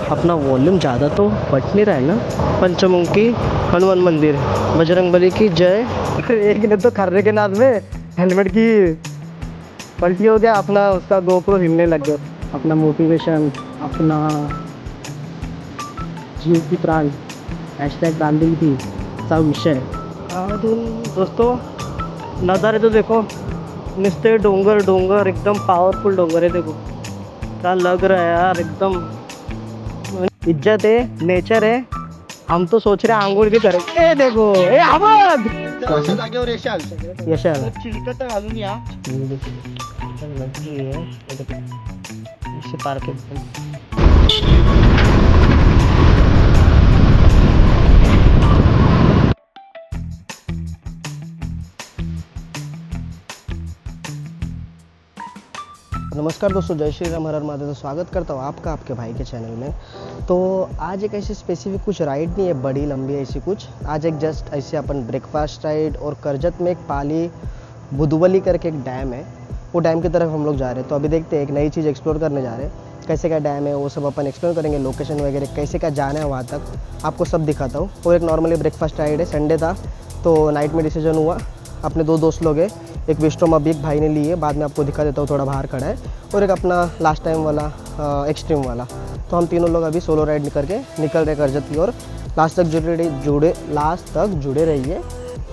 अपना वॉल्यूम ज़्यादा तो बट नहीं रहा है ना। पंचमुखी हनुमान मंदिर, बजरंगबली की जय। एक ने तो खर्रे के नाद में हेलमेट की पलटी हो गया, अपना उसका गोप्रो हिलने लग गया। अपना मोटिवेशन, अपना जीव की प्राण, हैशटैग गांधी थी सब विषय। दोस्तों नज़ारे तो देखो, निस्ते डोंगर डोंगर, एकदम पावरफुल डोंगर है। देखो क्या लग रहा है यार, एकदम इज्जत है, नेचर है। हम तो सोच रहे हैं आंघोळ भी करें। ए देखो, ए आवाज यशाल चिलकट घालून या पार्क। नमस्कार दोस्तों, जय श्री राम, हर हर महादेव। स्वागत करता हूँ आपका आपके भाई के चैनल में। तो आज एक ऐसी स्पेसिफिक कुछ राइड नहीं है बड़ी लंबी ऐसी कुछ। आज एक जस्ट ऐसे अपन ब्रेकफास्ट राइड, और करजत में एक पाली बुदवली करके एक डैम है, वो डैम की तरफ हम लोग जा रहे हैं। तो अभी देखते हैं, एक नई चीज़ एक्सप्लोर करने जा रहे हैं। कैसे का डैम है वो सब अपन एक्सप्लोर करेंगे, लोकेशन वगैरह कैसे का जाना है वहाँ तक आपको सब दिखाता हूँ। और एक नॉर्मली ब्रेकफास्ट राइड है, संडे था तो नाइट में डिसीजन हुआ। अपने दो दोस्त लोग हैं, एक विस्टोम अभी एक भाई ने ली है, बाद में आपको दिखा देता हूँ, थोड़ा बाहर खड़ा है। और एक अपना लास्ट टाइम वाला एक्सट्रीम वाला। तो हम तीनों लोग अभी सोलो राइड निकल रहे करजत की ओर। लास्ट तक जुड़े रहिए,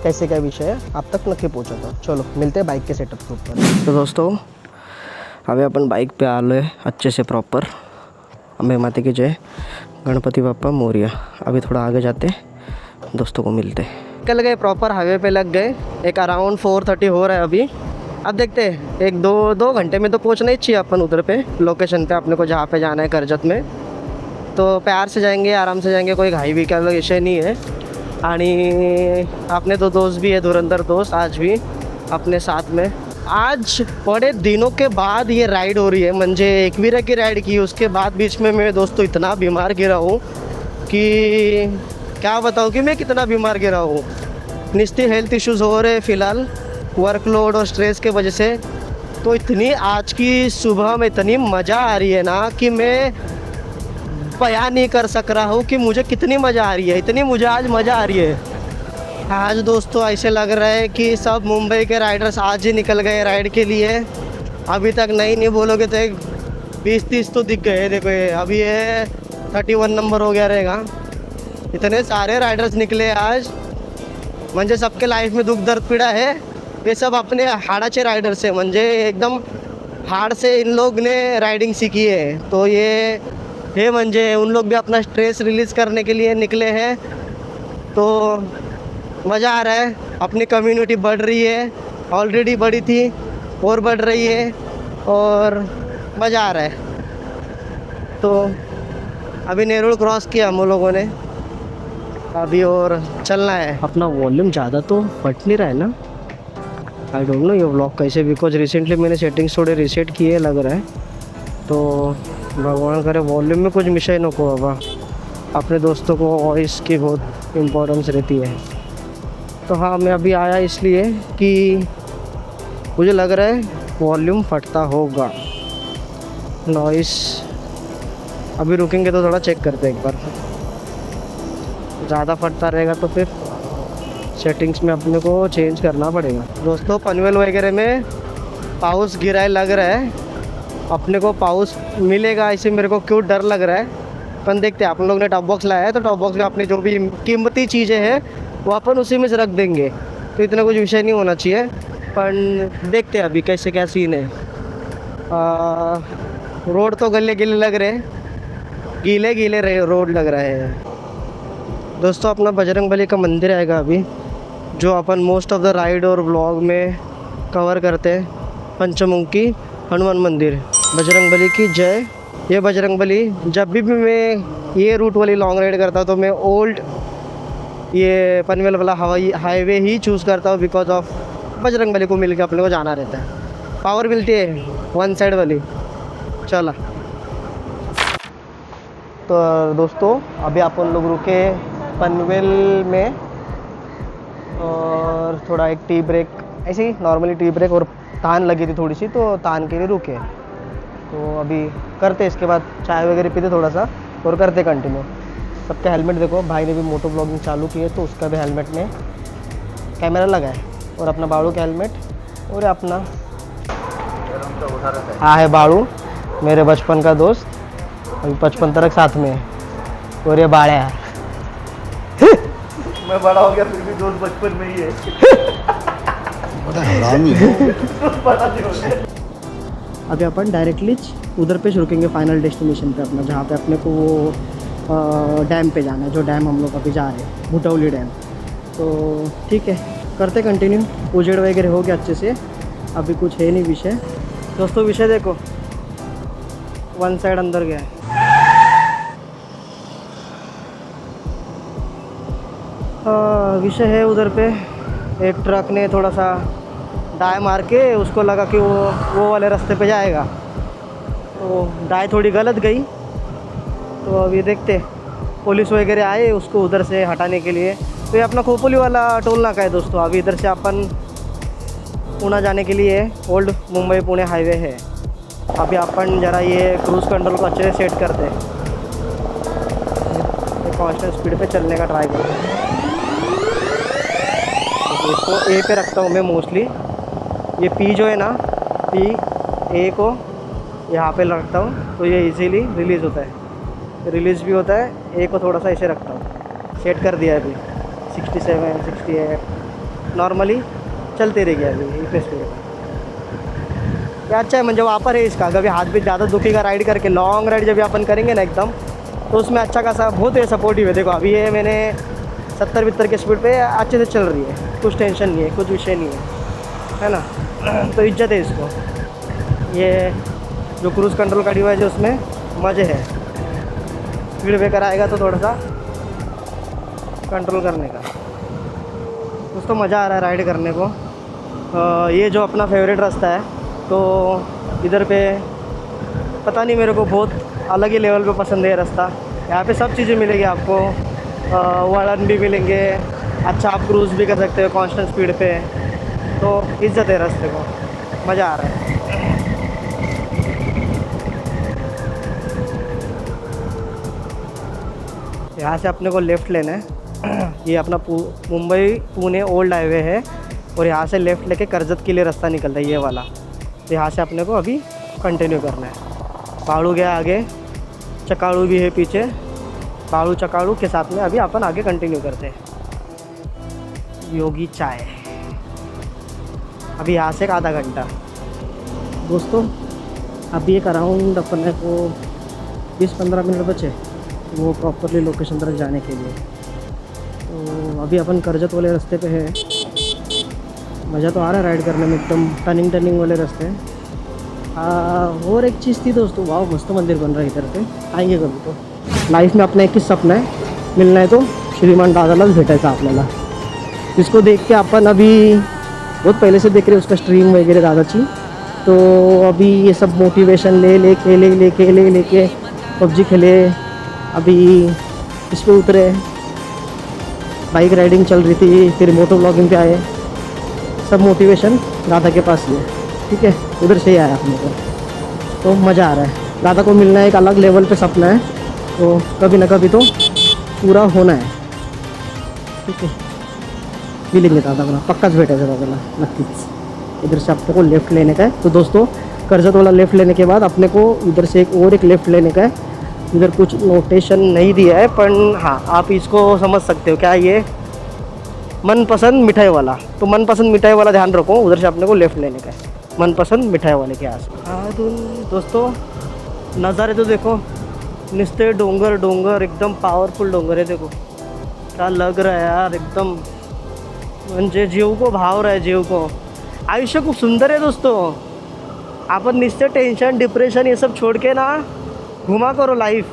कैसे क्या विषय है आप तक नक्की पहुँचाता हूँ। चलो मिलते हैं बाइक के सेटअप के ऊपर। तो दोस्तों अभी अपन बाइक पे आ लो है अच्छे से प्रॉपर। अम्बे माता की जय, गणपति बाप्पा मोरिया। अभी थोड़ा आगे जाते दोस्तों को मिलते हैं। निकल गए, प्रॉपर हाईवे पे लग गए। एक अराउंड 4:30 हो रहा है अभी। अब देखते हैं, एक दो घंटे में तो पहुंचना ही चाहिए अपन उधर पे लोकेशन पे, अपने को जहाँ पे जाना है करजत में। तो प्यार से जाएंगे, आराम से जाएंगे, कोई घाई भी का विषय नहीं है। आणि अपने दो दोस्त भी है, धुरंधर दोस्त, आज भी अपने साथ में। आज बड़े दिनों के बाद ये राइड हो रही है। म्हणजे एकवीरा की राइड की, उसके बाद बीच में मैं दोस्तों इतना बीमार गिरा हूँ कि क्या बताऊँ कि मैं कितना बीमार गिरा हूँ। निस्ती हेल्थ इश्यूज़ हो रहे फ़िलहाल, वर्कलोड और स्ट्रेस के वजह से। तो इतनी आज की सुबह में इतनी मज़ा आ रही है ना कि मैं बयान नहीं कर सक रहा हूँ कि मुझे कितनी मज़ा आ रही है। इतनी मुझे आज मज़ा आ रही है। आज दोस्तों ऐसे लग रहा है कि सब मुंबई के राइडर्स आज ही निकल गए राइड के लिए। अभी तक नहीं बोलोगे तो एक 20-30 तो दिख गए। देखो ये अभी ये 31 नंबर हो गया रहेगा। इतने सारे राइडर्स निकले आज, म्हणजे सबके लाइफ में दुख दर्द पीड़ा है। ये सब अपने हाड़ाचे राइडर्स है, म्हणजे एकदम हाड़ से इन लोग ने राइडिंग सीखी है। तो ये म्हणजे उन लोग भी अपना स्ट्रेस रिलीज़ करने के लिए निकले हैं। तो मज़ा आ रहा है, अपनी कम्युनिटी बढ़ रही है, ऑलरेडी बढ़ी थी और बढ़ रही है, और मज़ा आ रहा है। तो अभी नेरुल क्रॉस किया हम लोगों ने अभी, और चलना है। अपना वॉल्यूम ज़्यादा तो बट नहीं रहा है ना। आई डोंट नो ये व्लॉग कैसे, बिकॉज रिसेंटली मैंने सेटिंग्स थोड़े रीसेट किए लग रहा है। तो भगवान करे वॉल्यूम में कुछ मिशे न को। अब अपने दोस्तों को वॉइस की बहुत इम्पोर्टेंस रहती है। तो हाँ, मैं अभी आया इसलिए कि मुझे लग रहा है वॉल्यूम फटता होगा, नॉइस। अभी रुकेंगे तो थोड़ा चेक करते हैं एक बार। ज़्यादा फटता रहेगा तो फिर सेटिंग्स में अपने को चेंज करना पड़ेगा। दोस्तों पनवेल वगैरह में पाउस गिरा है, लग रहा है अपने को पाउस मिलेगा ऐसे मेरे को क्यों डर लग रहा है। अपन देखते हैं, आप लोग ने टॉप बॉक्स लाया है तो टॉप बॉक्स में अपनी जो भी कीमती चीज़ें हैं वो अपन उसी में से रख देंगे। तो इतना कुछ विषय नहीं होना चाहिए, पर देखते हैं अभी कैसे क्या सीन है। रोड तो गले गिले लग रहे, गीले रहे रोड लग रहा है। दोस्तों अपना बजरंगबली का मंदिर आएगा अभी, जो अपन मोस्ट ऑफ द राइड और व्लॉग में कवर करते हैं। पंचमुखी हनुमान मंदिर, बजरंगबली की जय। ये बजरंगबली, जब भी मैं ये रूट वाली लॉन्ग राइड करता हूँ तो मैं ओल्ड ये पनवेल वाला हाईवे ही चूज़ करता हूँ, बिकॉज ऑफ बजरंगबली को मिल के अपने को जाना रहता है। पावर मिलती है वन साइड वाली। चला तो दोस्तों अभी अपन लोग रुके पनवेल में, और थोड़ा एक टी ब्रेक, ऐसे ही नॉर्मली टी ब्रेक, और तान लगी थी थोड़ी सी तो तान के लिए रुके। तो अभी करते इसके बाद चाय वगैरह पीते थोड़ा सा, और करते कंटिन्यू। सबके हेलमेट देखो, भाई ने भी मोटो ब्लॉगिंग चालू की है तो उसका भी हेलमेट में कैमरा लगा है। और अपना बाड़ू का हेलमेट और अपना हाँ है बाड़ू, मेरे बचपन का दोस्त, अभी 55 तक साथ में है। और ये बाड़ा है मैं बड़ा हो गया फिर भी दोस्त बचपन में ही है। बड़ा हरामी है। बड़ा नहीं हो गया। अभी अपन डायरेक्टली उधर पे रुकेंगे फाइनल डेस्टिनेशन पे अपना, जहाँ पे अपने को वो डैम पे जाना है, जो डैम हम लोग अभी जा रहे हैं, भुटौली डैम। तो ठीक है, करते कंटिन्यू। उजेड़ वगैरह हो गया अच्छे से, अभी कुछ है नहीं विषय। दोस्तों विषय देखो, वन साइड अंदर गया है। विषय है उधर पे एक ट्रक ने थोड़ा सा डाय मार के, उसको लगा कि वो वाले रास्ते पे जाएगा, तो डाय थोड़ी गलत गई। तो अभी देखते, पुलिस वगैरह आए उसको उधर से हटाने के लिए। तो ये अपना खोपोली वाला टोल नाका है दोस्तों। अभी इधर से अपन पुणे जाने के लिए ओल्ड मुंबई पुणे हाईवे है। अभी अपन ज़रा ये क्रूज़ कंट्रोल को अच्छे से सेट करते हैं, कांस्टेंट स्पीड पे चलने का ट्राई करते हैं। तो इसको ए पे रखता हूँ मैं मोस्टली। ये पी जो है ना, पी ए को यहाँ पे रखता हूँ तो ये इजीली रिलीज़ होता है, रिलीज़ भी होता है। ए को थोड़ा सा ऐसे रखता हूँ, सेट कर दिया अभी 67 68 नॉर्मली चलते रह गया अभी इतने स्पीड में। क्या अच्छा है, म्हणजे वापर है इसका। कभी हाथ भी ज़्यादा दुखेगा राइड करके, लॉन्ग राइड जब अपन करेंगे ना एकदम, तो उसमें अच्छा खासा बहुत है सपोर्टिव है। देखो अभी ये मैंने 70-72 के स्पीड पे अच्छे से चल रही है, कुछ टेंशन नहीं है, कुछ विषय नहीं है ना। तो इज्जत है इसको। ये जो क्रूज़ कंट्रोल का डिवाइस है उसमें मज़े है, स्पीड ब्रेकर आएगा तो थोड़ा सा कंट्रोल करने का दोस्तों मज़ा आ रहा है राइड करने को। ये जो अपना फेवरेट रास्ता है, तो इधर पे पता नहीं मेरे को बहुत अलग ही लेवल पे पसंद है ये रास्ता। यहाँ पे सब चीज़ें मिलेगी आपको, वलन भी मिलेंगे, अच्छा आप क्रूज़ भी कर सकते हो कांस्टेंट स्पीड पे। तो इज्जत है रास्ते को, मज़ा आ रहा है। यहाँ से अपने को लेफ़्ट लेना है। ये अपना मुंबई पुणे ओल्ड हाईवे है और यहाँ से लेफ़्ट लेके कर्जत के लिए रास्ता निकलता है ये वाला। तो यहाँ से अपने को अभी कंटिन्यू करना है। बाड़ू गया आगे, चकाड़ू भी है पीछे, बाड़ू चकाड़ू के साथ में अभी अपन आगे कंटिन्यू करते हैं। योगी चाय अभी यहाँ से एक आधा घंटा दोस्तों। अभी एक अराउंड अपने को 20-15 मिनट बचे वो प्रॉपरली लोकेशन तरफ जाने के लिए। तो अभी अपन कर्जत वाले रास्ते पे है। मज़ा तो आ रहा है राइड करने में, एकदम टर्निंग वाले रास्ते हैं। और एक चीज़ थी दोस्तों, वाह मस्त मंदिर बन रहा है इधर पे, आएंगे कभी तो। लाइफ में अपना एक ही सपना है, मिलना है तो श्रीमान दादालाच भेटायचं आपल्याला। इसको देख के अपन अभी बहुत पहले से देख रहे उसका स्ट्रीम वगैरह दादाची। तो अभी ये सब मोटिवेशन लेके पबजी खेले, अभी इस पर उतरे, बाइक राइडिंग चल रही थी, फिर मोटो ब्लॉगिंग पे आए। सब मोटिवेशन दादा के पास ही है, ठीक है, उधर से ही आया अपने को। तो मज़ा आ रहा है, दादा को मिलना एक अलग लेवल पे सपना है, तो कभी ना कभी तो पूरा होना है, ठीक है। मिलेंगे दादाला, पक्काच भेटायचं दादाला नक्कीच। इधर से अपने को लेफ़्ट लेने का है। तो दोस्तों कर्जत वाला लेफ़्ट लेने के बाद अपने को इधर से एक लेफ़्ट लेने का है। इधर कुछ नोटेशन नहीं दिया है, पर हाँ आप इसको समझ सकते हो क्या, ये मनपसंद मिठाई वाला। तो मनपसंद मिठाई वाला ध्यान रखो, उधर से अपने को लेफ़्ट लेने का है मनपसंद मिठाई वाले के आस। हाँ दोस्तों नज़ारे तो देखो, निस्ते डोंगर एकदम पावरफुल डोंगर है। देखो क्या लग रहा है यार, एकदम म्हणजे जीव को भाव रहा है, जीव को। आयुष्य खूप सुंदर है दोस्तों। अपन निस्ते टेंशन डिप्रेशन ये सब छोड़ के ना घुमा करो लाइफ।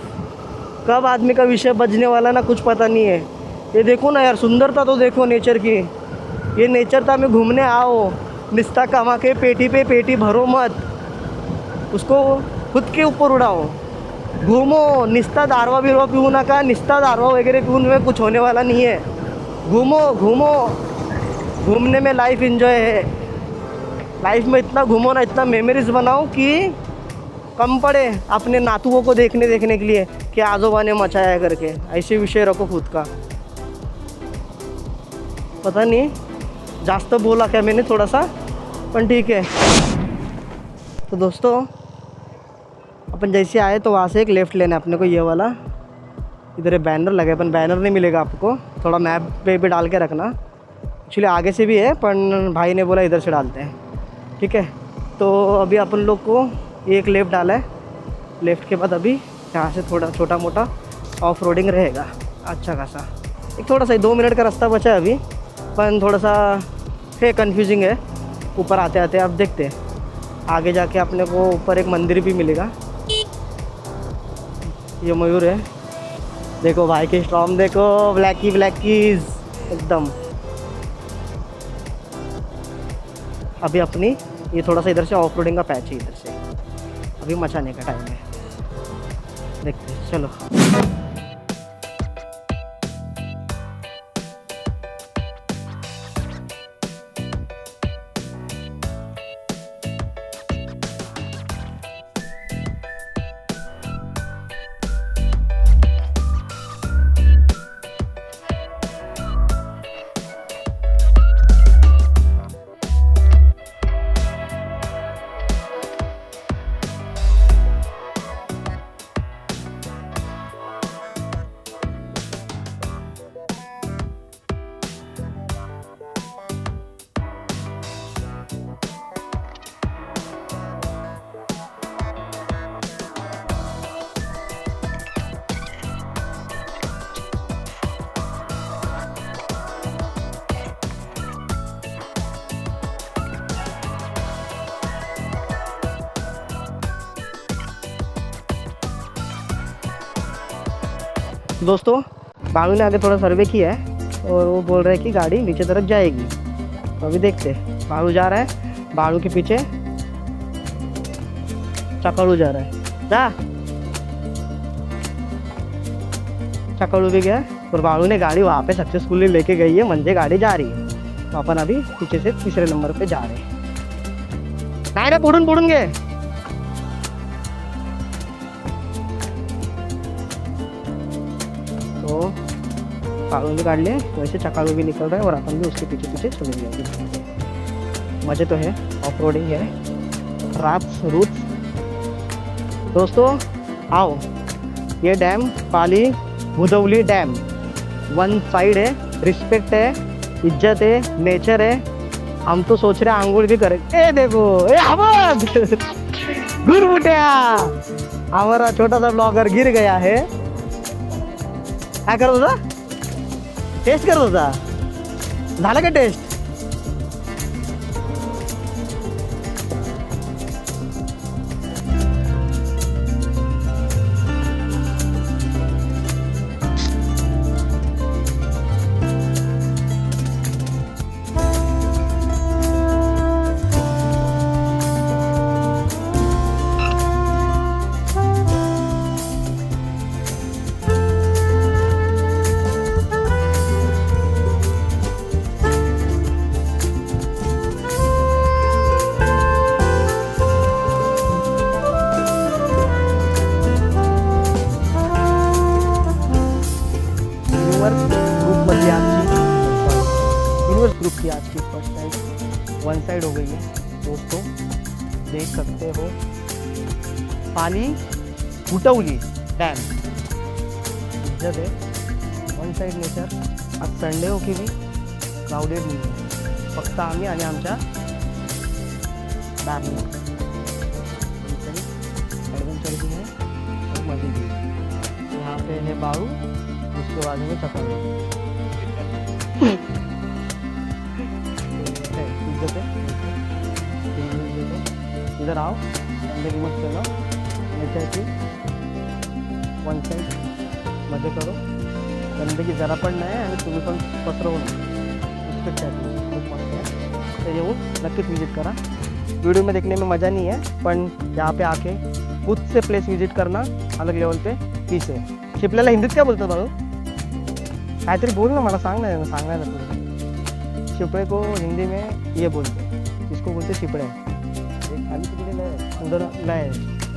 कब आदमी का विषय बजने वाला ना कुछ पता नहीं है। ये देखो ना यार, सुंदरता तो देखो नेचर की। ये नेचरता में घूमने आओ, निस्ता कमा के पेटी पे पेटी भरो मत, उसको खुद के ऊपर उड़ाओ, घूमो। निस्ता दारवा बिरवा पीऊ नका, निस्ता दारवा वगैरह पीने में कुछ होने वाला नहीं है। घूमो, घूमने में लाइफ एंजॉय है। लाइफ में इतना घूमो ना, इतना मेमोरीज बनाओ कि कम पड़े अपने नातुओं को देखने के लिए कि आजोबा ने मचाया है करके, ऐसे विषय रखो खुद का। पता नहीं जास्त बोला क्या मैंने थोड़ा सा, पण ठीक है। तो दोस्तों अपन जैसे आए तो वहाँ से एक लेफ़्ट लेना है अपने को, ये वाला। इधर बैनर लगे, अपन बैनर नहीं मिलेगा आपको, थोड़ा मैप पे भी डाल के रखना। एक्चुअली आगे से भी है पर भाई ने बोला इधर से डालते हैं, ठीक है। तो अभी अपन लोग को एक लेफ़्ट डाला है, लेफ़्ट के बाद अभी यहाँ से थोड़ा छोटा मोटा ऑफ रोडिंग रहेगा अच्छा खासा। एक थोड़ा सा 2 मिनट का रास्ता बचा है अभी, पर थोड़ा सा है कन्फ्यूजिंग है। ऊपर आते आते आप देखते हैं, आगे जाके अपने को ऊपर एक मंदिर भी मिलेगा। ये मयूर है, देखो भाई के स्टॉर्म, देखो ब्लैकीज एकदम। अभी अपनी ये थोड़ा सा इधर से ऑफ रोडिंग का पैच है, इधर से अभी मचाने का टाइम है, देखते हैं चलो। दोस्तों बालू ने आगे थोड़ा सर्वे किया है और वो बोल रहा है कि गाड़ी नीचे तरफ जाएगी, तो अभी देखते हैं। बालू जा रहा है, बालू के पीछे चकड़ू जा रहा है, जा चकड़ू भी गया और बालू ने गाड़ी वहाँ पे सक्सेसफुली लेके गई है, मंजे गाड़ी जा रही है। तो अपन अभी पीछे से तीसरे नंबर पे जा रहे हैं। नहीं रे पुढून गए। तो कालू भी काट लिए, वैसे चकालू भी निकल रहा है और अपन भी उसके पीछे पीछे चले जाएंगे। मज़े तो है, ऑफ रोडिंग है, रात रूट। दोस्तों आओ, ये डैम पाली भुदवली डैम, वन साइड है, रिस्पेक्ट है, इज्जत है, नेचर है। हम तो सोच रहे हैं आंगुल भी करें। ए देखो ए अहमद गुर उठ्या, हमारा छोटा सा ब्लॉगर गिर गया है। क्या करत होता? टेस्ट करत होता? झालं का टेस्ट? ग्रुप की आज की फर्स्ट साइड वन साइड हो गई है दोस्तों, देख सकते हो पाली भुटवली डॅम इज्जत है, वन साइड नेचर। आज संडे हो की भी क्राउडेड नहीं है, फक्त आम्ही आणि आमच्या दारला एडवेंचर भी है और मजे भी है। यहाँ पे है बाड़ू, उसके बाजू में चकल इधर आओ, अंदर मत चलो, नेचर की वन साइड मजे करो, गंदगी जरा पण नाही आणि तुम्ही पण पसरवू नका, खूप मस्त आहे। तर येऊन नक्कीच विजिट करा। वीडियो में देखने में मज़ा नहीं है, पण यहाँ पे आके खुद से प्लेस विजिट करना अलग लेवल पे पीस है। शिपल्याला हिंदीत काय बोलतात बाळू? काहीतरी बोल ना, मला सांग ना, सांगणार ना तुला। शिपळे को हिंदी में ये बोलते, इसको बोलते शिपड़े। खाली किती उधर नाही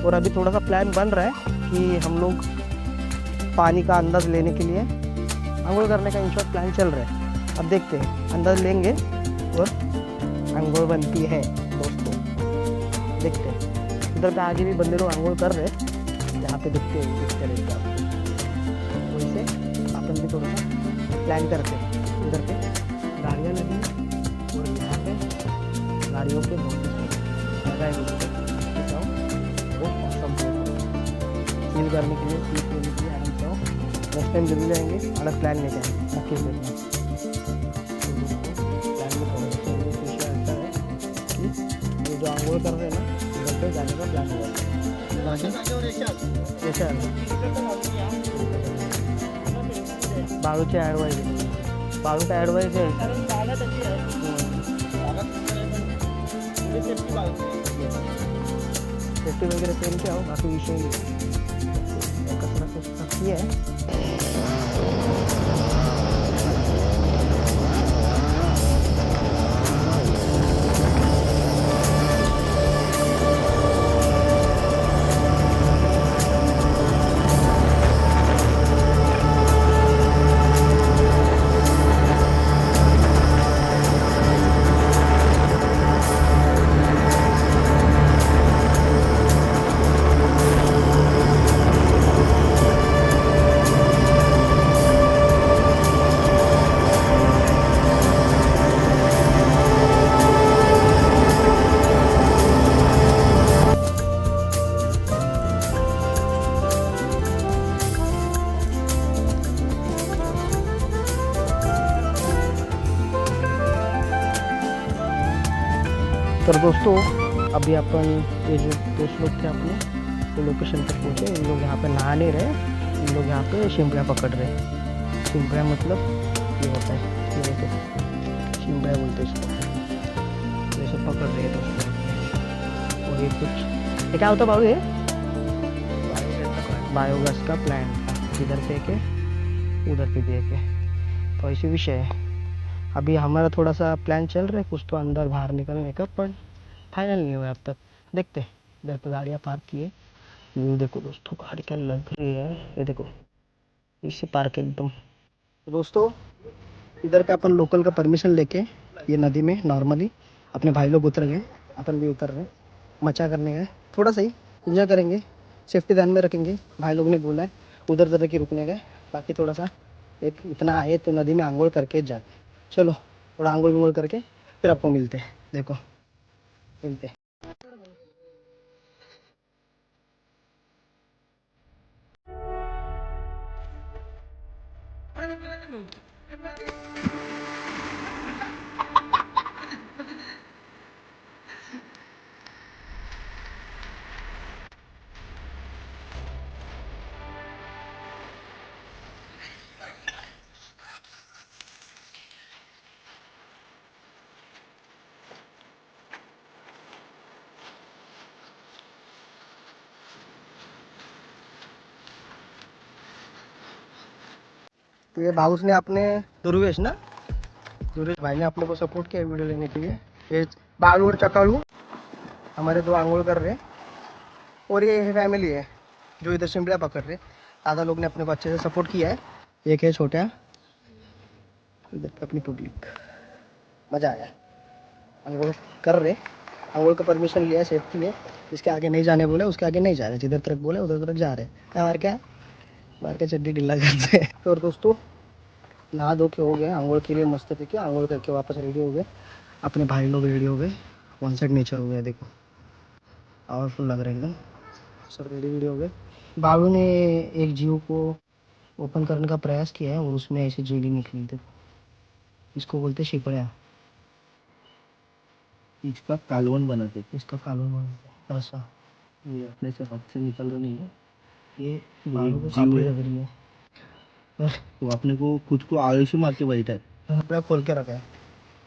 और अभी थोड़ा सा प्लान बन रहा है कि हम लोग पानी का अंदाज़ लेने के लिए अंघोल करने का इन शॉर्ट प्लान चल रहा है। अब देखते हैं, अंदाज़ लेंगे और अंघोल बनती है दोस्तों, देखते हैं। उधर पे आगे भी बंदे लोग अंघोल कर रहे हैं, यहाँ पे दिखते हैं किस तरह का। वैसे अपन भी थोड़ा सा प्लान करते हैं। उधर पे गाड़ियाँ लगी और यहाँ पे गाड़ियों के नोटिस लगाए हुए वो सब सील करने के लिए, सील करने के लिए आराम से आओ। नेक्स्ट टाइम जल्दी जाएंगे, अलग प्लान लेके आएंगे रखे हुए प्लान में थोड़ा सा खुशी ऐसा है कि ये जो अंघोल कर रहे हैं ना, उधर पे जाने का प्लान हुआ ऐसा बाळूची ॲडवाईज आहे, बाळूचा ॲडवाईज आहे। सेफ्टी वगैरह पहन के आओ, बाकी विषय नहीं। कचरा सब किया है। तर दोस्तों अभी अपन ये जो दोस्त लोग थे अपने तो लोकेशन तक पहुँचे। इन लोग यहाँ पे नहा नहीं रहे, इन लोग यहाँ पे शिमला पकड़ रहे। शिमला मतलब ये होता है, ये देखो शिमला बोलते हैं इसको। ये सब पकड़ रहे हैं दोस्तों। और ये कुछ ये क्या होता है बाबू, ये बायोगैस का प्लांट, इधर से के उधर पे दे के, तो ऐसे विषय है। अभी हमारा थोड़ा सा प्लान चल रहा है कुछ तो अंदर बाहर निकलने का, पर फाइनल नहीं हुआ अब तक। देखते हैं। इधर पे गाड़ियाँ पार्क किए, व्यू देखो दोस्तों, गाड़ी क्या लग रही है, ये देखो इसे पार्क एकदम। दोस्तों इधर पे अपन लोकल का परमिशन लेके ये नदी में नॉर्मली अपने भाई लोग उतर गए, अपन भी उतर रहे, मचा करने गए, थोड़ा सा ही इंजॉय करेंगे, सेफ्टी ध्यान में रखेंगे। भाई लोग ने बोला है उधर उधर के रुकने गए, बाकी थोड़ा सा एक इतना आए तो नदी में आंघोल करके जाते। चलो थोड़ा आंघोल विंगोल करके फिर आपको मिलते हैं, देखो मिलते हैं। तो ये भाउस ने अपने दुर्वेश ना, दुर्वेश भाई ने अपने को सपोर्ट किया वीडियो लेने के लिए। ये बालू और चकालू हमारे दो आंघोल कर रहे हैं, और ये फैमिली है जो इधर शिमला पकड़ रहे। दादा लोग ने अपने को अच्छे से सपोर्ट किया है। एक है छोटा, इधर पे अपनी पब्लिक, मज़ा आया। आंघोल कर रहे, आंघोल का परमिशन लिया सेफ्टी में, जिसके आगे नहीं जाने बोले उसके आगे नहीं जा रहे, जिधर तक बोले उधर तक जा रहे। हमारे क्या मार के चड्डी ढीला करते हैं। तो दोस्तों नहा धो के हो गए, आंघोल के लिए मस्त थे, आंघोल करके वापस रेडी हो गए। अपने भाई लोग रेडी हो गए, वन साइड नेचर हो गया देखो, पावरफुल लग रहा है एकदम। सब रेडी वेडी हो गए। बाबू ने एक जीव को ओपन करने का प्रयास किया है और उसमें ऐसी जेली निकली थी, इसको बोलते शिपड़ा। इसका कालवन बनाते थे। इसका कानून बनता है ऐसा। ये अपने से हाथ से निकल रहा नहीं है, ये बाबू को जीव काफी है। लग रही है, पर तो अपने को खुद को आयुष्य मार के बैठा है। कपड़ा खोल के रखा है,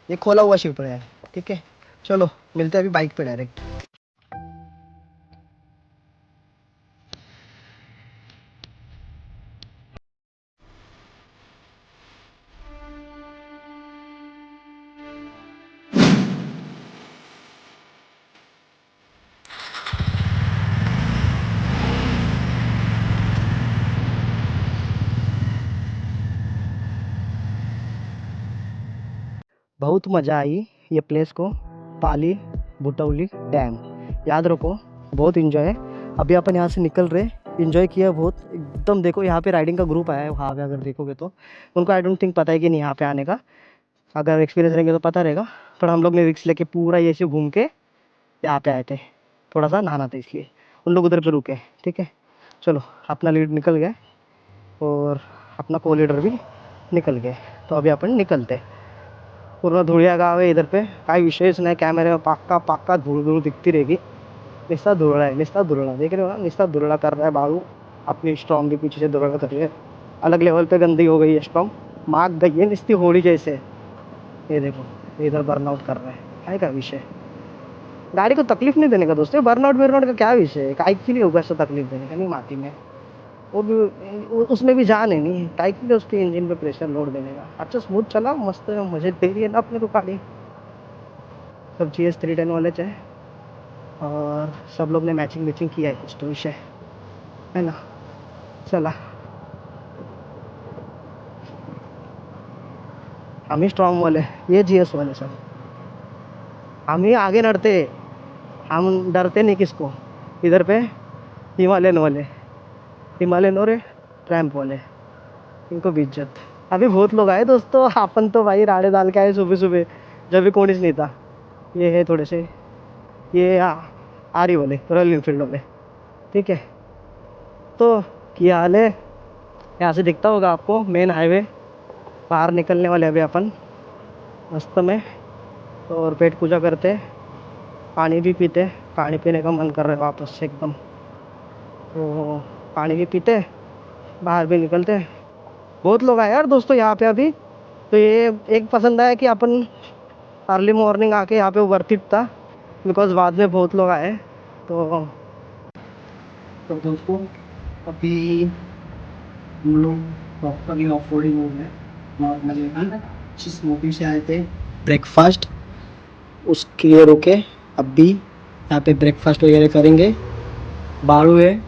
ये खोला हुआ शिपड़ा है। ठीक है चलो मिलते हैं अभी बाइक पे डायरेक्ट। बहुत मज़ा आई ये प्लेस को, पाली बुटौली डैम, याद रखो बहुत इन्जॉय है। अभी अपन यहाँ से निकल रहे, इन्जॉय किया बहुत एकदम। देखो यहाँ पे राइडिंग का ग्रुप आया है वहाँ पे, अगर देखोगे तो उनको आई डोंट थिंक पता है कि नहीं यहाँ पे आने का, अगर एक्सपीरियंस रहेंगे तो पता रहेगा। पर हम लोग ने रिक्स लेके पूरा ये से घूम के यहाँ पे आए थे, थोड़ा सा नहाना था इसलिए उन लोग उधर पे रुके। ठीक है चलो, अपना लीड निकल गया और अपना को लीडर भी निकल गए, तो अभी अपन निकलते। पूर्ण धुळिया गाव आहे इधर पे, काही विषयच नाही, कॅमेरे में पक्का पक्का धूल धूल दिखती रहेगी। निस्ता धुरड़ा है, निस्ता धुरड़ा, देख रहे हो ना, निस्ता धुरड़ा कर रहा है बालू, अपनी स्ट्रॉन्ग के पीछे से धुरड़ा कर रही है। अलग लेवल पे गंदी हो गई है स्ट्रॉन्ग, माग गई है निस्ती होली जैसे। ये देखो इधर बर्नआउट कर रहा है का विषय। गाड़ी को तकलीफ नहीं देने का दोस्तों, बर्नआउट बर्नआउट का क्या विषय है, काइक के लिए होगा ऐसा तकलीफ देने का, नहीं माती में वो भी उसमें भी जान है नहीं, काइक के लिए उसके इंजन पे प्रेशर लोड देने का। अच्छा स्मूथ चला मस्त, मुझे दे रही है ना अपने को गाड़ी। सब GS 310 वाले चाहे, और सब लोग ने मैचिंग मैचिंग किया है, कुछ तो विषय है ना। चला हम ही स्ट्रॉन्ग वाले, ये GS वाले सब हम ही आगे लड़ते, हम डरते नहीं किसको। इधर पे हिमालयन वाले, हिमालयन और ट्रैम्प वाले, इनको भी इज्जत। अभी बहुत लोग आए दोस्तों, अपन तो भाई राड़े डाल के आए सुबह सुबह, जब भी कोणीच नहीं था। ये है थोड़े से, ये आरी वाले रॉयल इनफील्ड वाले। ठीक है तो क्या हाल है, यहाँ से दिखता होगा आपको मेन हाईवे। बाहर निकलने वाले अभी अपन मस्त में, और पेट पूजा करते, पानी भी पीते, पानी पीने का मन कर रहा है वापस से एकदम, तो पानी भी पीते, बाहर भी निकलते। बहुत लोग आए यार दोस्तों यहाँ पे अभी, तो ये एक पसंद आया कि अपन अर्ली मॉर्निंग आके यहाँ पे वर्थ इट था, बिकॉज बाद में बहुत लोग आए। तो दोस्तों अभी हम लोग प्रॉपरली ऑफ रोडिंग हो गए, नॉर्मली अच्छी स्मूथी से आए थे। ब्रेकफास्ट उसके लिए रुके, अब भी यहाँ पे ब्रेकफास्ट वगैरह करेंगे। बाड़ू है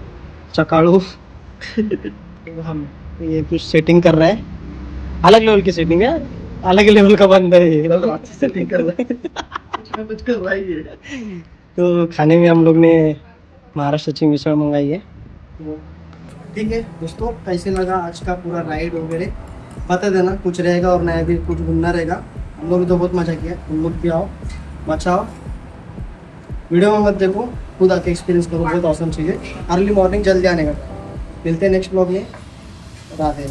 चकाड़ू तो हम ये कुछ सेटिंग कर रहा है, अलग लेवल की सेटिंग है, अलग लेवल का बंदा है ये, अच्छी सेटिंग कर रहा है कुछ कर रहा है। तो खाने में हम लोग ने महाराष्ट्र की मिसळ मंगाई है। तो ठीक है दोस्तों, कैसे लगा आज का पूरा राइड वगैरह बता देना, कुछ रहेगा और नया भी कुछ घूमना रहेगा। हम लोग भी तो बहुत मजा किया, तुम लोग भी आओ बचाओ, वीडियो में मत देखो, खुद आके एक्सपीरियंस करो, बहुत औसम चीज़ है। अर्ली मॉर्निंग जल्दी आने का। मिलते हैं नेक्स्ट ब्लॉग में, राधे।